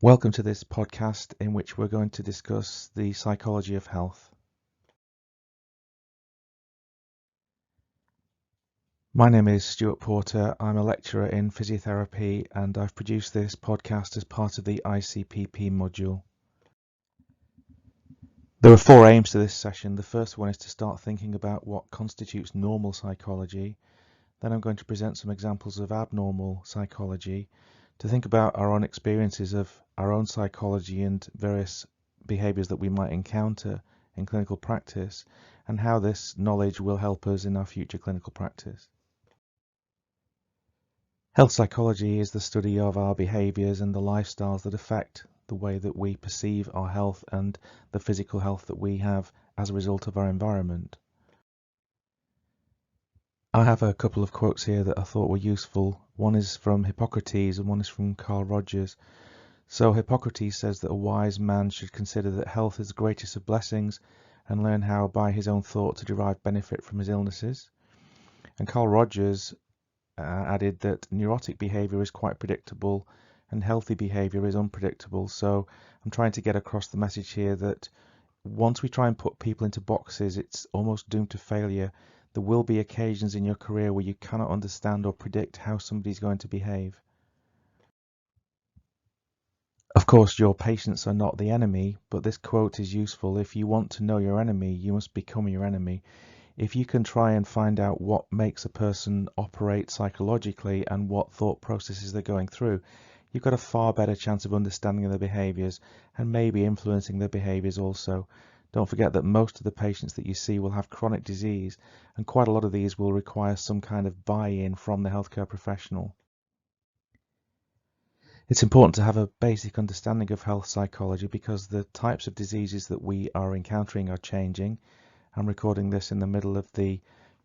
Welcome to this podcast in which we're going to discuss the psychology of health. My name is Stuart Porter. I'm a lecturer in physiotherapy and I've produced this podcast as part of the ICPP module. There are four aims to this session. The first one is to start thinking about what constitutes normal psychology. Then I'm going to present some examples of abnormal psychology, to think about our own experiences of our own psychology and various behaviours that we might encounter in clinical practice, and how this knowledge will help us in our future clinical practice. Health psychology is the study of our behaviours and the lifestyles that affect the way that we perceive our health and the physical health that we have as a result of our environment. I have a couple of quotes here that I thought were useful. One is from Hippocrates and one is from Carl Rogers. So Hippocrates says that a wise man should consider that health is the greatest of blessings and learn how by his own thought to derive benefit from his illnesses. And Carl Rogers added that neurotic behaviour is quite predictable and healthy behaviour is unpredictable. So I'm trying to get across the message here that once we try and put people into boxes, it's almost doomed to failure. There will be occasions in your career where you cannot understand or predict how somebody's going to behave. Of course, your patients are not the enemy, but this quote is useful. If you want to know your enemy, you must become your enemy. If you can try and find out what makes a person operate psychologically and what thought processes they're going through, you've got a far better chance of understanding their behaviours and maybe influencing their behaviours also. Don't forget that most of the patients that you see will have chronic disease, and quite a lot of these will require some kind of buy-in from the healthcare professional. It's important to have a basic understanding of health psychology because the types of diseases that we are encountering are changing. I'm recording this in the middle of the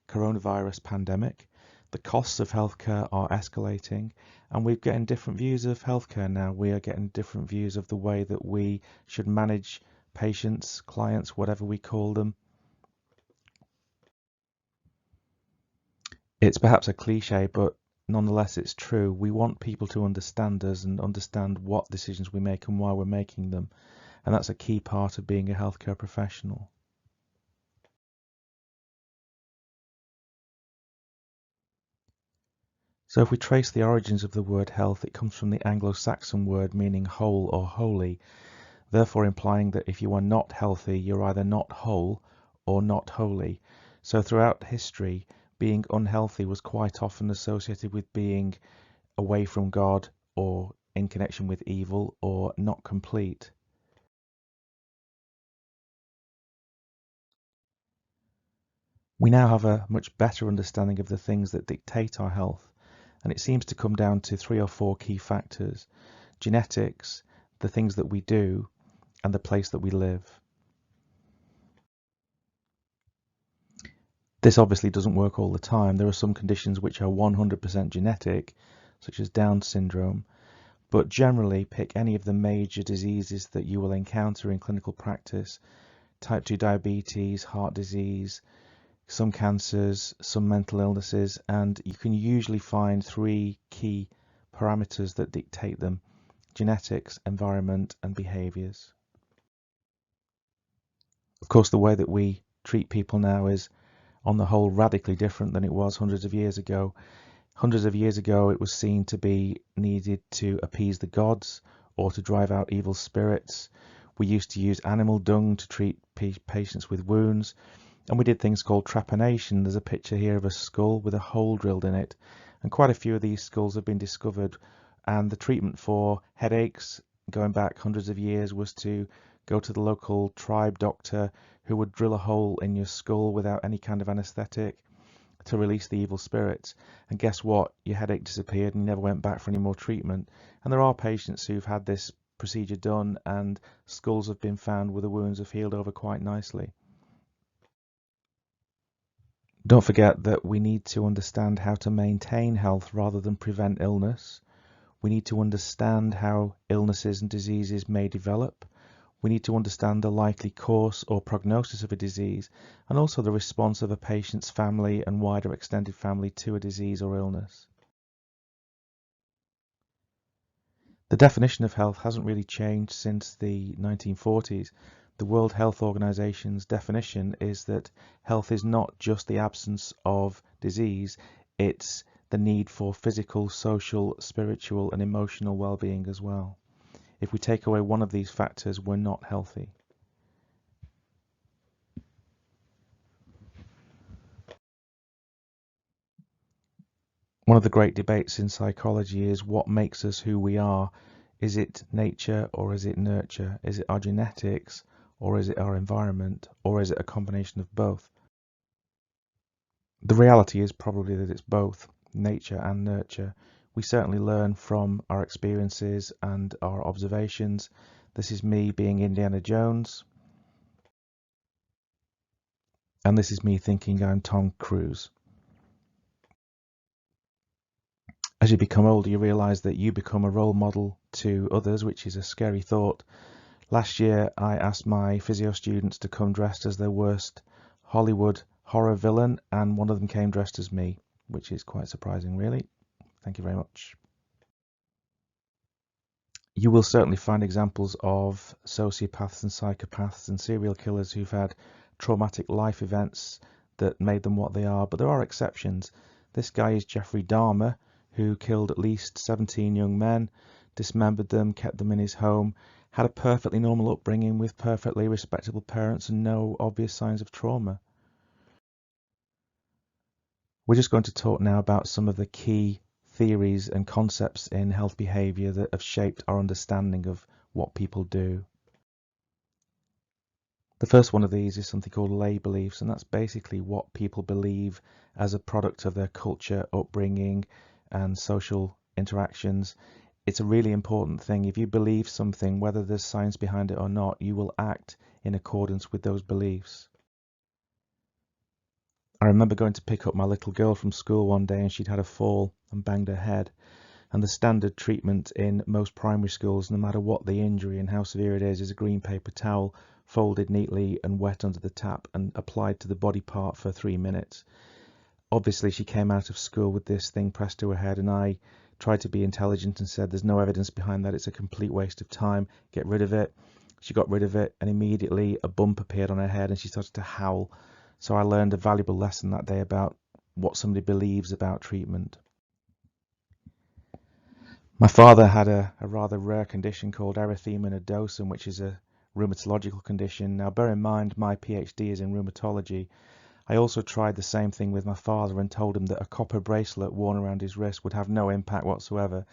coronavirus pandemic. The costs of healthcare are escalating, and we're getting different views of healthcare now. We are getting different views of the way that we should manage patients, clients, whatever we call them. It's perhaps a cliche, but nonetheless it's true. We want people to understand us and understand what decisions we make and why we're making them. And that's a key part of being a healthcare professional. So if we trace the origins of the word health, it comes from the Anglo-Saxon word meaning whole or holy, therefore implying that if you are not healthy, you're either not whole or not holy. So throughout history, being unhealthy was quite often associated with being away from God or in connection with evil or not complete. We now have a much better understanding of the things that dictate our health, and it seems to come down to 3 or 4 key factors: genetics, the things that we do, and the place that we live. This obviously doesn't work all the time. There are some conditions which are 100% genetic, such as Down syndrome, but generally pick any of the major diseases that you will encounter in clinical practice: type 2 diabetes, heart disease, some cancers, some mental illnesses, and you can usually find 3 key parameters that dictate them: genetics, environment, and behaviours. Of course, the way that we treat people now is on the whole radically different than it was hundreds of years ago. Hundreds of years ago it was seen to be needed to appease the gods or to drive out evil spirits. We used to use animal dung to treat patients with wounds, and we did things called trepanation. There's a picture here of a skull with a hole drilled in it, and quite a few of these skulls have been discovered, and the treatment for headaches going back hundreds of years was to go to the local tribe doctor who would drill a hole in your skull without any kind of anesthetic to release the evil spirits. And guess what? Your headache disappeared and you never went back for any more treatment. And there are patients who've had this procedure done and skulls have been found where the wounds have healed over quite nicely. Don't forget that we need to understand how to maintain health rather than prevent illness. We need to understand how illnesses and diseases may develop. We need to understand the likely course or prognosis of a disease, and also the response of a patient's family and wider extended family to a disease or illness. The definition of health hasn't really changed since the 1940s. The World Health Organization's definition is that health is not just the absence of disease, it's the need for physical, social, spiritual, and emotional well-being as well. If we take away one of these factors, we're not healthy. One of the great debates in psychology is what makes us who we are. Is it nature or is it nurture? Is it our genetics or is it our environment or is it a combination of both? The reality is probably that it's both nature and nurture. We certainly learn from our experiences and our observations. This is me being Indiana Jones, and this is me thinking I'm Tom Cruise. As you become older, you realize that you become a role model to others, which is a scary thought. Last year, I asked my physio students to come dressed as their worst Hollywood horror villain, and one of them came dressed as me, which is quite surprising, really. Thank you very much. You will certainly find examples of sociopaths and psychopaths and serial killers who've had traumatic life events that made them what they are, but there are exceptions. This guy is Jeffrey Dahmer, who killed at least 17 young men, dismembered them, kept them in his home, had a perfectly normal upbringing with perfectly respectable parents and no obvious signs of trauma. We're just going to talk now about some of the key theories and concepts in health behavior that have shaped our understanding of what people do. The first one of these is something called lay beliefs, and that's basically what people believe as a product of their culture, upbringing, and social interactions. It's a really important thing. If you believe something, whether there's science behind it or not, you will act in accordance with those beliefs. I remember going to pick up my little girl from school one day and she'd had a fall and banged her head. And the standard treatment in most primary schools, no matter what the injury and how severe it is a green paper towel folded neatly and wet under the tap and applied to the body part for 3 minutes. Obviously, she came out of school with this thing pressed to her head, and I tried to be intelligent and said, there's no evidence behind that, it's a complete waste of time, get rid of it. She got rid of it, and immediately a bump appeared on her head and she started to howl. So I learned a valuable lesson that day about what somebody believes about treatment. My father had a rather rare condition called erythema nodosum, which is a rheumatological condition. Now, bear in mind, my PhD is in rheumatology. I also tried the same thing with my father and told him that a copper bracelet worn around his wrist would have no impact whatsoever.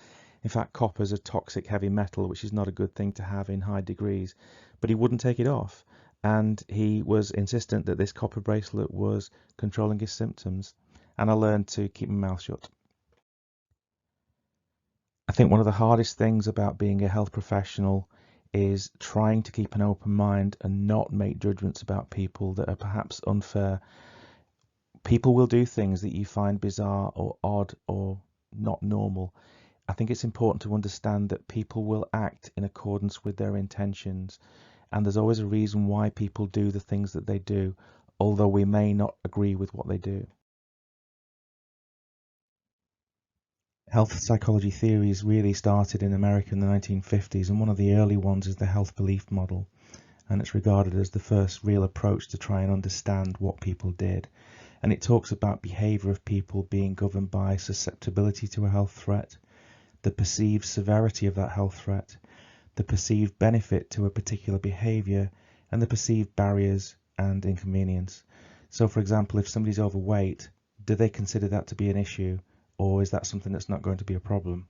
In fact, copper is a toxic heavy metal, which is not a good thing to have in high degrees. But he wouldn't take it off, and he was insistent that this copper bracelet was controlling his symptoms, and I learned to keep my mouth shut. I think one of the hardest things about being a health professional is trying to keep an open mind and not make judgments about people that are perhaps unfair. People will do things that you find bizarre or odd or not normal. I think it's important to understand that people will act in accordance with their intentions, and there's always a reason why people do the things that they do, although we may not agree with what they do. Health psychology theories really started in America in the 1950s, and one of the early ones is the health belief model, and it's regarded as the first real approach to try and understand what people did. And it talks about behavior of people being governed by susceptibility to a health threat, the perceived severity of that health threat, the perceived benefit to a particular behavior, and the perceived barriers and inconvenience. So, for example, if somebody's overweight, do they consider that to be an issue? Or is that something that's not going to be a problem?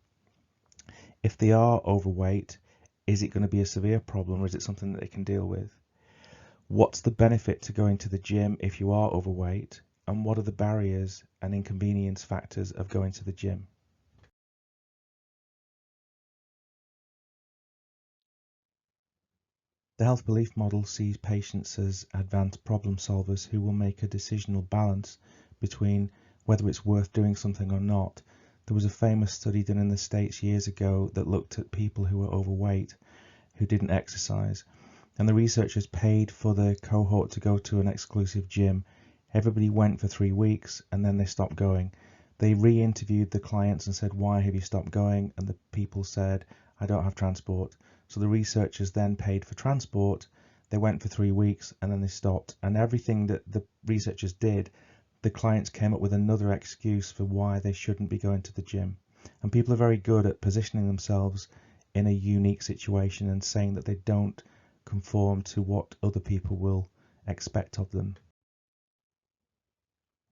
If they are overweight, is it going to be a severe problem or is it something that they can deal with? What's the benefit to going to the gym if you are overweight? And what are the barriers and inconvenience factors of going to the gym? The health belief model sees patients as advanced problem solvers who will make a decisional balance between whether it's worth doing something or not. There was a famous study done in the States years ago that looked at people who were overweight, who didn't exercise, and the researchers paid for the cohort to go to an exclusive gym. Everybody went for 3 weeks and then they stopped going. They re-interviewed the clients and said, why have you stopped going? And the people said, I don't have transport. So the researchers then paid for transport. They went for 3 weeks and then they stopped. And everything that the researchers did, the clients came up with another excuse for why they shouldn't be going to the gym. And people are very good at positioning themselves in a unique situation and saying that they don't conform to what other people will expect of them.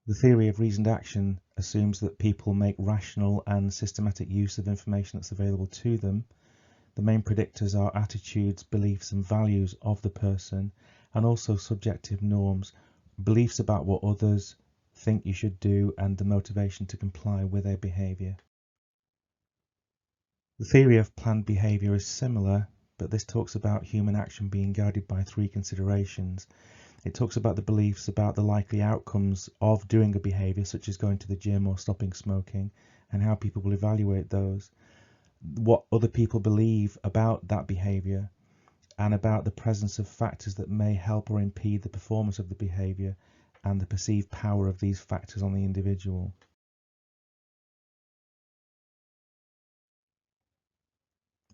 The theory of reasoned action assumes that people make rational and systematic use of information that's available to them. The main predictors are attitudes, beliefs and values of the person, and also subjective norms, beliefs about what others think you should do and the motivation to comply with a behaviour. The theory of planned behaviour is similar, but this talks about human action being guided by 3 considerations. It talks about the beliefs about the likely outcomes of doing a behaviour, such as going to the gym or stopping smoking, and how people will evaluate those, what other people believe about that behaviour, and about the presence of factors that may help or impede the performance of the behaviour, and the perceived power of these factors on the individual.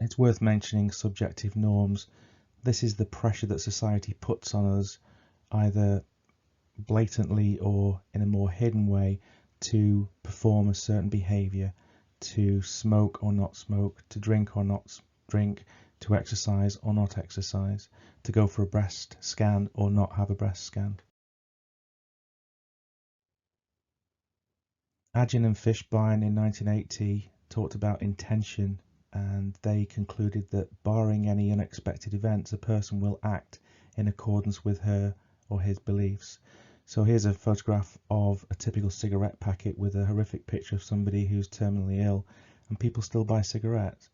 It's worth mentioning subjective norms. This is the pressure that society puts on us, either blatantly or in a more hidden way, to perform a certain behaviour, to smoke or not smoke, to drink or not drink, to exercise or not exercise, to go for a breast scan or not have a breast scan. Agin and Fishbein in 1980 talked about intention, and they concluded that barring any unexpected events, a person will act in accordance with her or his beliefs. So here's a photograph of a typical cigarette packet with a horrific picture of somebody who's terminally ill, and people still buy cigarettes.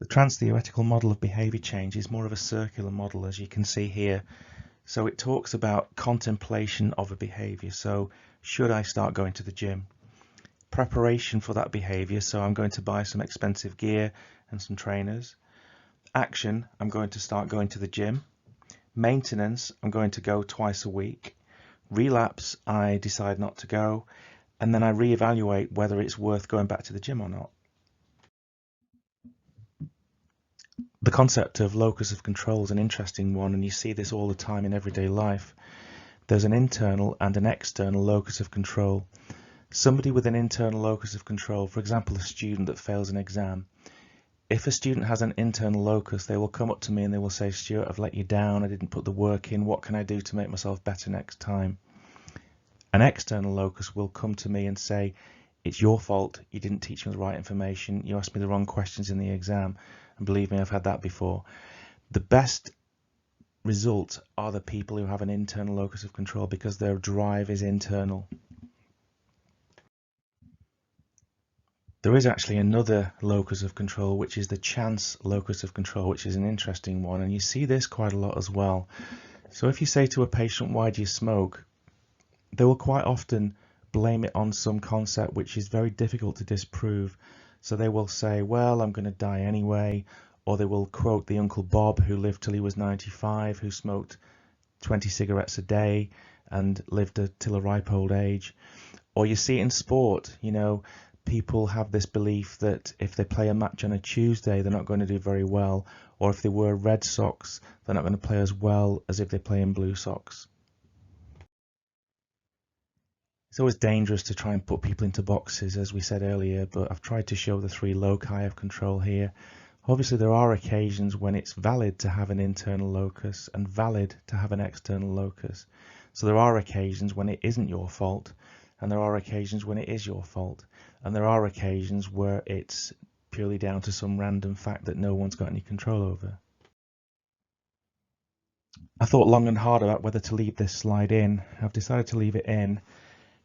The trans-theoretical model of behaviour change is more of a circular model, as you can see here. So it talks about contemplation of a behaviour. So should I start going to the gym? Preparation for that behaviour. So I'm going to buy some expensive gear and some trainers. Action, I'm going to start going to the gym. Maintenance, I'm going to go twice a week. Relapse, I decide not to go. And then I reevaluate whether it's worth going back to the gym or not. The concept of locus of control is an interesting one, and you see this all the time in everyday life. There's an internal and an external locus of control. Somebody with an internal locus of control, for example, a student that fails an exam, if a student has an internal locus, they will come up to me and they will say, Stuart, I've let you down, I didn't put the work in, what can I do to make myself better next time? An external locus will come to me and say, it's your fault, you didn't teach me the right information, you asked me the wrong questions in the exam. And believe me, I've had that before. The best result are the people who have an internal locus of control, because their drive is internal. There is actually another locus of control, which is the chance locus of control, which is an interesting one, and you see this quite a lot as well. So if you say to a patient, why do you smoke? They will quite often blame it on some concept which is very difficult to disprove. So they will say, well, I'm going to die anyway, or they will quote the Uncle Bob who lived till he was 95, who smoked 20 cigarettes a day and lived till a ripe old age. Or you see it in sport, you know, people have this belief that if they play a match on a Tuesday, they're not going to do very well, or if they wear red socks, they're not going to play as well as if they play in blue socks. It's always dangerous to try and put people into boxes, as we said earlier, but I've tried to show the 3 loci of control here. Obviously, there are occasions when it's valid to have an internal locus and valid to have an external locus. So there are occasions when it isn't your fault, and there are occasions when it is your fault, and there are occasions where it's purely down to some random fact that no one's got any control over. I thought long and hard about whether to leave this slide in. I've decided to leave it in,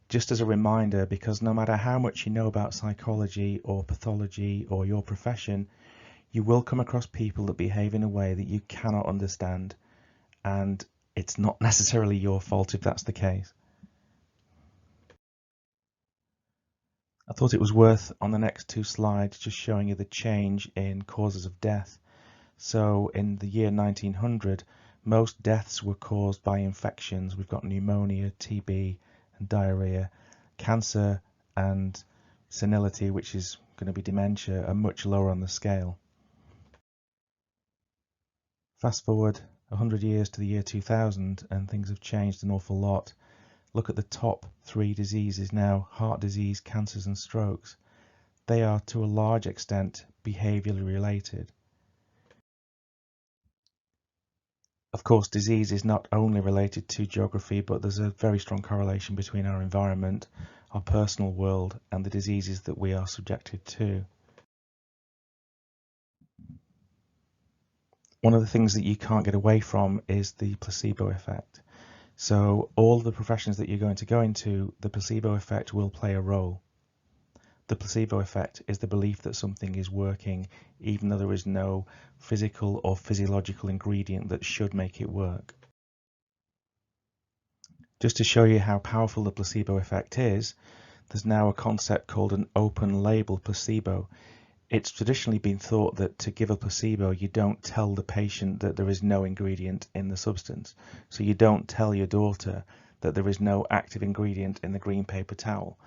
just as a reminder, because no matter how much you know about psychology or pathology or your profession, you will come across people that behave in a way that you cannot understand, and it's not necessarily your fault if that's the case. I thought it was worth, on the next 2 slides, just showing you the change in causes of death. So in the year 1900, most deaths were caused by infections. We've got pneumonia, TB, and diarrhea. Cancer and senility, which is going to be dementia, are much lower on the scale. Fast forward 100 years to the year 2000 and things have changed an awful lot. Look at the top 3 diseases now: heart disease, cancers and strokes. They are to a large extent behaviourally related. Of course, disease is not only related to geography, but there's a very strong correlation between our environment, our personal world, and the diseases that we are subjected to. One of the things that you can't get away from is the placebo effect. So all the professions that you're going to go into, the placebo effect will play a role. The placebo effect is the belief that something is working, even though there is no physical or physiological ingredient that should make it work. Just to show you how powerful the placebo effect is, there's now a concept called an open label placebo. It's traditionally been thought that to give a placebo, you don't tell the patient that there is no ingredient in the substance. So you don't tell your daughter that there is no active ingredient in the green paper towel.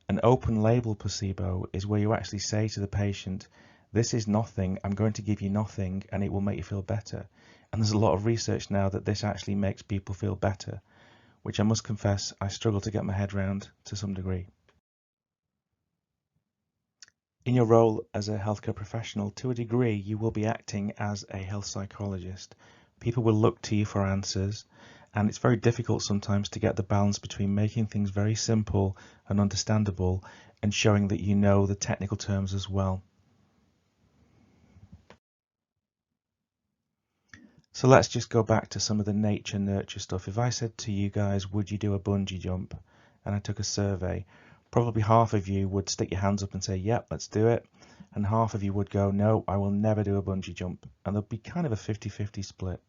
An open label placebo is where you actually say to the patient, this is nothing, I'm going to give you nothing, and it will make you feel better. And there's a lot of research now that this actually makes people feel better, which I must confess I struggle to get my head around to some degree. In your role as a healthcare professional, to a degree, you will be acting as a health psychologist. People will look to you for answers, and it's very difficult sometimes to get the balance between making things very simple and understandable and showing that you know the technical terms as well. So let's just go back to some of the nature nurture stuff. If I said to you guys, would you do a bungee jump? And I took a survey, probably half of you would stick your hands up and say, yep, let's do it. And half of you would go, no, I will never do a bungee jump. And there'll be kind of a 50-50 split.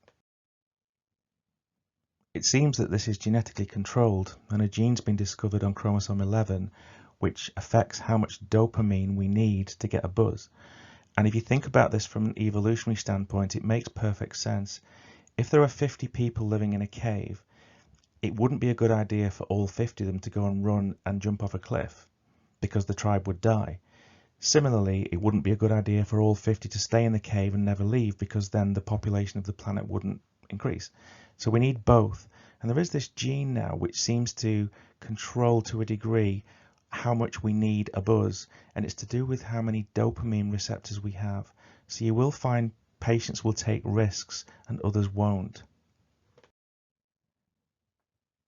It seems that this is genetically controlled, and a gene's been discovered on chromosome 11, which affects how much dopamine we need to get a buzz. And if you think about this from an evolutionary standpoint, it makes perfect sense. If there are 50 people living in a cave, it wouldn't be a good idea for all 50 of them to go and run and jump off a cliff, because the tribe would die. Similarly, it wouldn't be a good idea for all 50 to stay in the cave and never leave, because then the population of the planet wouldn't increase. So we need both. And there is this gene now which seems to control to a degree how much we need a buzz, and it's to do with how many dopamine receptors we have. So you will find patients will take risks and others won't.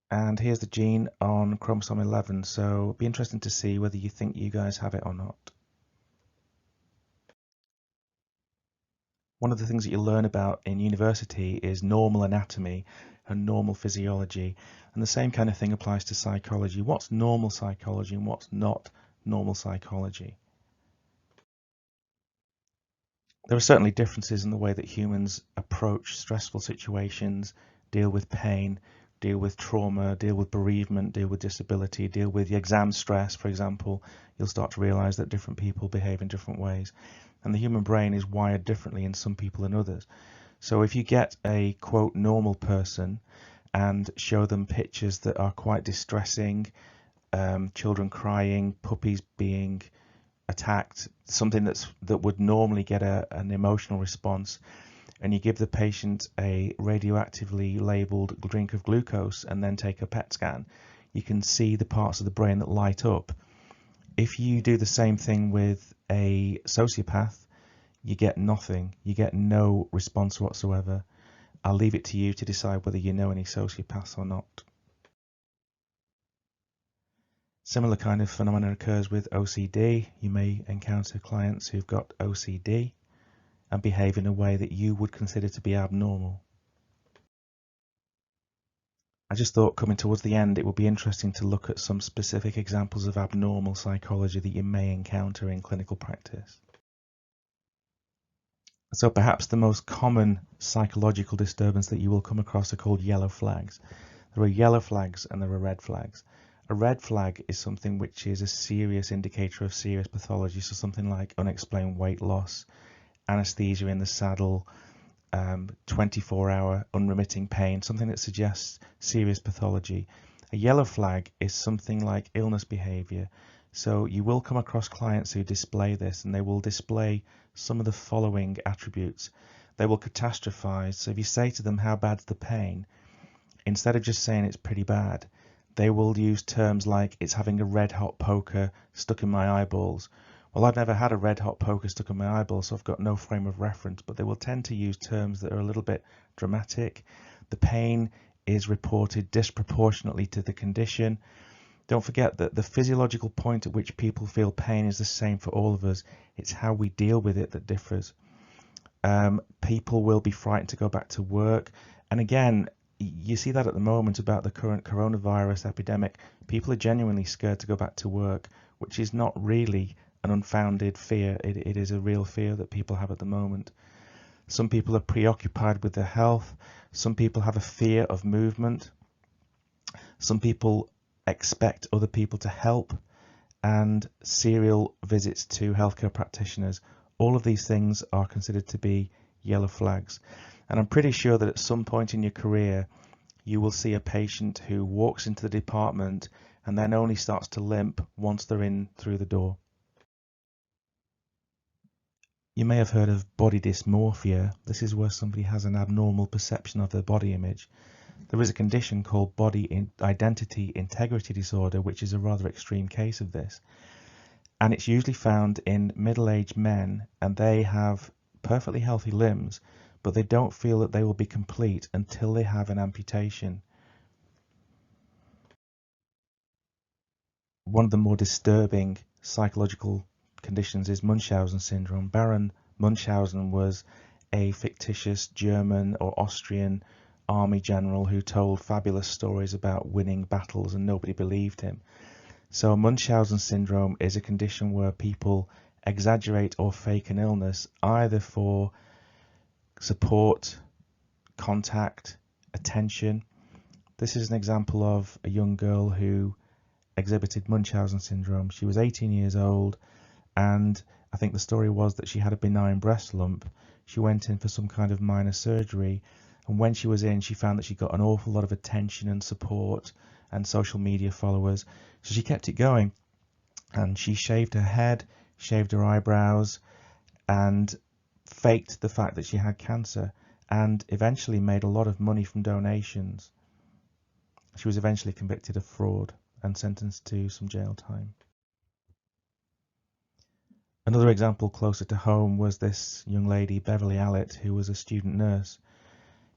And here's the gene on chromosome 11, so it'll be interesting to see whether you think you guys have it or not. One of the things that you learn about in university is normal anatomy and normal physiology, and the same kind of thing applies to psychology. What's normal psychology and what's not normal psychology? There are certainly differences in the way that humans approach stressful situations, deal with pain, deal with trauma, deal with bereavement, deal with disability, deal with the exam stress, for example. You'll start to realize that different people behave in different ways. And the human brain is wired differently in some people than others. So if you get a, quote, normal person and show them pictures that are quite distressing, children crying, puppies being attacked, something that would normally get an emotional response, and you give the patient a radioactively labeled drink of glucose and then take a PET scan, you can see the parts of the brain that light up. If you do the same thing with a sociopath, you get nothing. You get no response whatsoever. I'll leave it to you to decide whether you know any sociopaths or not. Similar kind of phenomenon occurs with OCD. You may encounter clients who've got OCD and behave in a way that you would consider to be abnormal. I just thought coming towards the end it would be interesting to look at some specific examples of abnormal psychology that you may encounter in clinical practice. So perhaps the most common psychological disturbance that you will come across are called yellow flags. There are yellow flags and there are red flags. A red flag is something which is a serious indicator of serious pathology, so something like unexplained weight loss, anesthesia in the saddle, 24-hour unremitting pain, something that suggests serious pathology. A yellow flag is something like illness behavior, So you will come across clients who display this, and they will display some of the following attributes. They will catastrophize. So if you say to them, how bad's the pain? Instead of just saying it's pretty bad, they will use terms like, it's having a red hot poker stuck in my eyeballs. Well, I've never had a red hot poker stuck in my eyeball, so I've got no frame of reference, but they will tend to use terms that are a little bit dramatic. The pain is reported disproportionately to the condition. Don't forget that the physiological point at which people feel pain is the same for all of us. It's how we deal with it that differs. People will be frightened to go back to work. And again, you see that at the moment about the current coronavirus epidemic. People are genuinely scared to go back to work, which is not really an unfounded fear. It is a real fear that people have at the moment. Some people are preoccupied with their health. Some people have a fear of movement. Some people expect other people to help, and serial visits to healthcare practitioners. All of these things are considered to be yellow flags. And I'm pretty sure that at some point in your career, you will see a patient who walks into the department and then only starts to limp once they're in through the door. You may have heard of body dysmorphia. This is where somebody has an abnormal perception of their body image. There is a condition called body identity integrity disorder, which is a rather extreme case of this. And it's usually found in middle-aged men, and they have perfectly healthy limbs, but they don't feel that they will be complete until they have an amputation. One of the more disturbing psychological conditions is Munchausen syndrome. Baron Munchausen was a fictitious German or Austrian army general who told fabulous stories about winning battles, and nobody believed him. So Munchausen syndrome is a condition where people exaggerate or fake an illness either for support, contact, attention. This is an example of a young girl who exhibited Munchausen syndrome. She was 18 years old, and I think the story was that she had a benign breast lump. She went in for some kind of minor surgery, and when she was in, she found that she got an awful lot of attention and support and social media followers. So she kept it going, and she shaved her head, shaved her eyebrows, and faked the fact that she had cancer, and eventually made a lot of money from donations. She was eventually convicted of fraud and sentenced to some jail time. Another example closer to home was this young lady, Beverly Allett, who was a student nurse.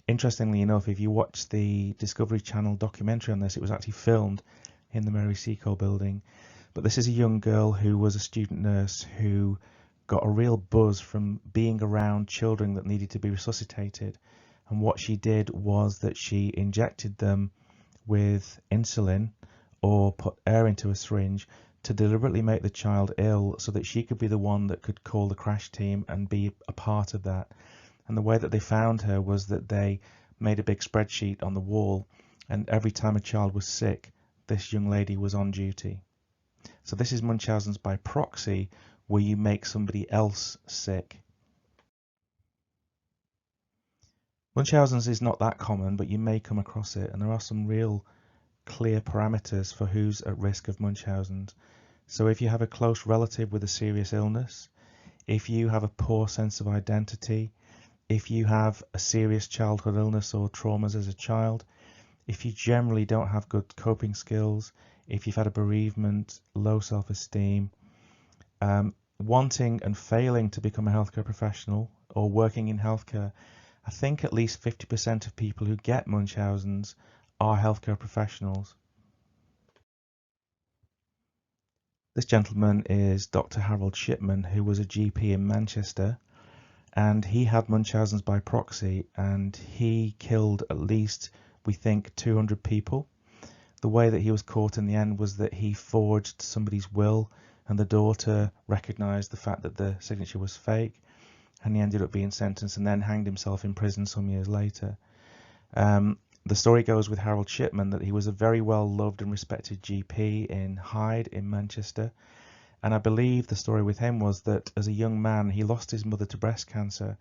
Interestingly enough, if you watch the Discovery Channel documentary on this, it was actually filmed in the Mary Seacole building. But this is a young girl who was a student nurse who got a real buzz from being around children that needed to be resuscitated. And what she did was that she injected them with insulin or put air into a syringe to deliberately make the child ill so that she could be the one that could call the crash team and be a part of that. And the way that they found her was that they made a big spreadsheet on the wall, and every time a child was sick, this young lady was on duty. So this is Munchausen's by proxy, where you make somebody else sick. Munchausen's is not that common, but you may come across it, and there are some real clear parameters for who's at risk of Munchausen's. So if you have a close relative with a serious illness, if you have a poor sense of identity, if you have a serious childhood illness or traumas as a child, if you generally don't have good coping skills, if you've had a bereavement, low self-esteem, wanting and failing to become a healthcare professional or working in healthcare, I think at least 50% of people who get Munchausen's are healthcare professionals. This gentleman is Dr. Harold Shipman, who was a GP in Manchester, and he had Munchausen's by proxy, and he killed at least, we think, 200 people. The way that he was caught in the end was that he forged somebody's will, and the daughter recognized the fact that the signature was fake, and he ended up being sentenced and then hanged himself in prison some years later. The story goes with Harold Shipman that he was a very well loved and respected GP in Hyde in Manchester, and I believe the story with him was that as a young man he lost his mother to breast cancer,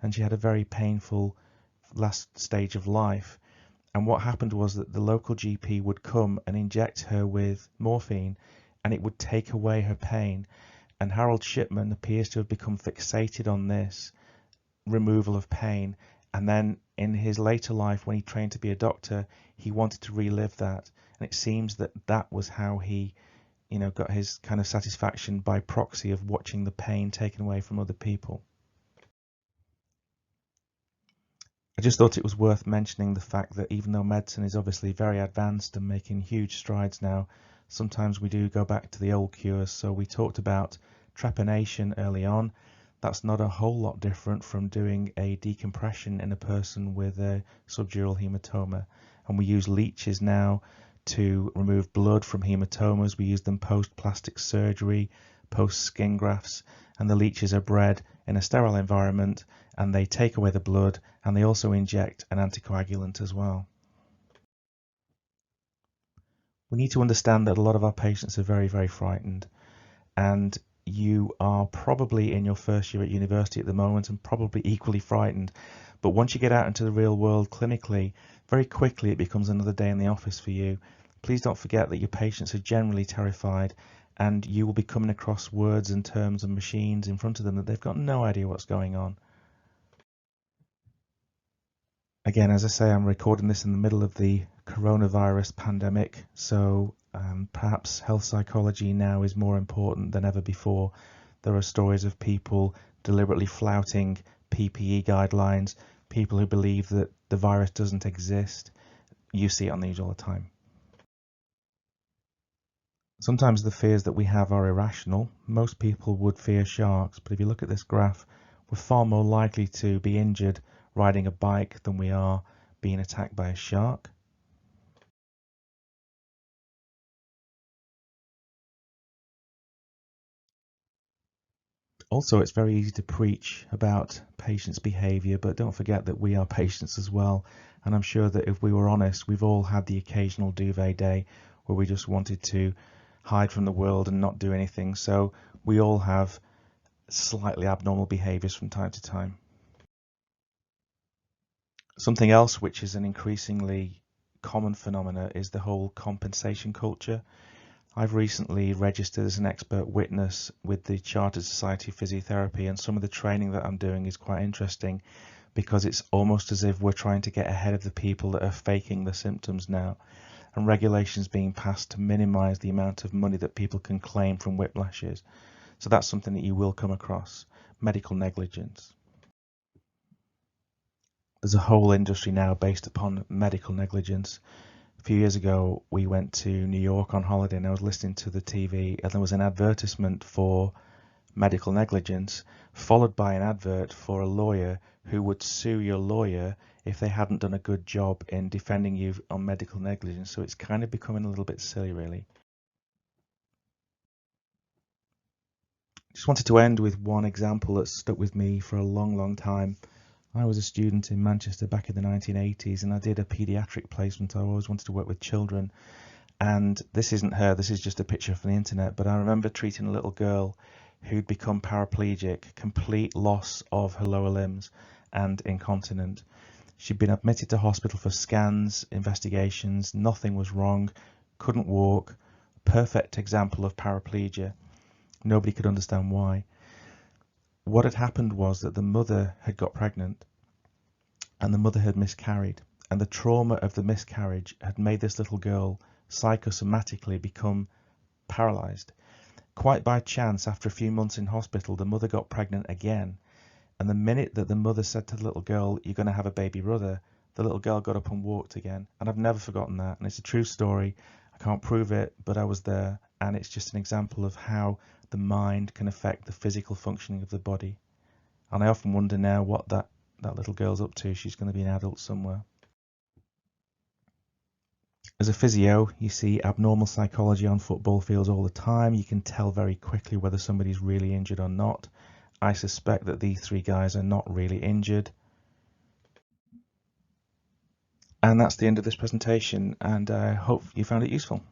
and she had a very painful last stage of life. And what happened was that the local GP would come and inject her with morphine, and it would take away her pain. And Harold Shipman appears to have become fixated on this removal of pain. And then in his later life, when he trained to be a doctor, he wanted to relive that. And it seems that that was how he, got his kind of satisfaction by proxy of watching the pain taken away from other people. I just thought it was worth mentioning the fact that even though medicine is obviously very advanced and making huge strides now, sometimes we do go back to the old cures. So we talked about trepanation early on. That's not a whole lot different from doing a decompression in a person with a subdural hematoma. And we use leeches now to remove blood from hematomas. We use them post-plastic surgery, post-skin grafts, and the leeches are bred in a sterile environment, and they take away the blood, and they also inject an anticoagulant as well. We need to understand that a lot of our patients are very, very frightened, and you are probably in your first year at university at the moment and probably equally frightened. But once you get out into the real world clinically, very quickly it becomes another day in the office for you. Please don't forget that your patients are generally terrified, and you will be coming across words and terms and machines in front of them that they've got no idea what's going on. Again, as I say, I'm recording this in the middle of the coronavirus pandemic, so perhaps health psychology now is more important than ever before. There are stories of people deliberately flouting PPE guidelines, people who believe that the virus doesn't exist. You see it on the news all the time. Sometimes the fears that we have are irrational. Most people would fear sharks, but if you look at this graph, we're far more likely to be injured riding a bike than we are being attacked by a shark. Also, it's very easy to preach about patients' behavior, but don't forget that we are patients as well. And I'm sure that if we were honest, we've all had the occasional duvet day where we just wanted to hide from the world and not do anything. So we all have slightly abnormal behaviors from time to time. Something else which is an increasingly common phenomena is the whole compensation culture. I've recently registered as an expert witness with the Chartered Society of Physiotherapy, and some of the training that I'm doing is quite interesting because it's almost as if we're trying to get ahead of the people that are faking the symptoms now, and regulations being passed to minimize the amount of money that people can claim from whiplashes. So that's something that you will come across. Medical negligence. There's a whole industry now based upon medical negligence. A few years ago, we went to New York on holiday, and I was listening to the TV, and there was an advertisement for medical negligence, followed by an advert for a lawyer who would sue your lawyer if they hadn't done a good job in defending you on medical negligence. So it's kind of becoming a little bit silly, really. Just wanted to end with one example that stuck with me for a long, long time. I was a student in Manchester back in the 1980s, and I did a pediatric placement. I always wanted to work with children, and this isn't her, this is just a picture from the internet, but I remember treating a little girl who'd become paraplegic, complete loss of her lower limbs and incontinent. She'd been admitted to hospital for scans, investigations, nothing was wrong, couldn't walk, perfect example of paraplegia. Nobody could understand why. What had happened was that the mother had got pregnant and the mother had miscarried, and the trauma of the miscarriage had made this little girl psychosomatically become paralyzed. Quite by chance, after a few months in hospital, the mother got pregnant again, and the minute that the mother said to the little girl, "You're going to have a baby brother," the little girl got up and walked again. And I've never forgotten that, and it's a true story. I can't prove it, but I was there, and it's just an example of how the mind can affect the physical functioning of the body. And I often wonder now what that little girl's up to. She's going to be an adult somewhere. As a physio, you see abnormal psychology on football fields all the time. You can tell very quickly whether somebody's really injured or not. I suspect that these three guys are not really injured. And that's the end of this presentation, and I hope you found it useful.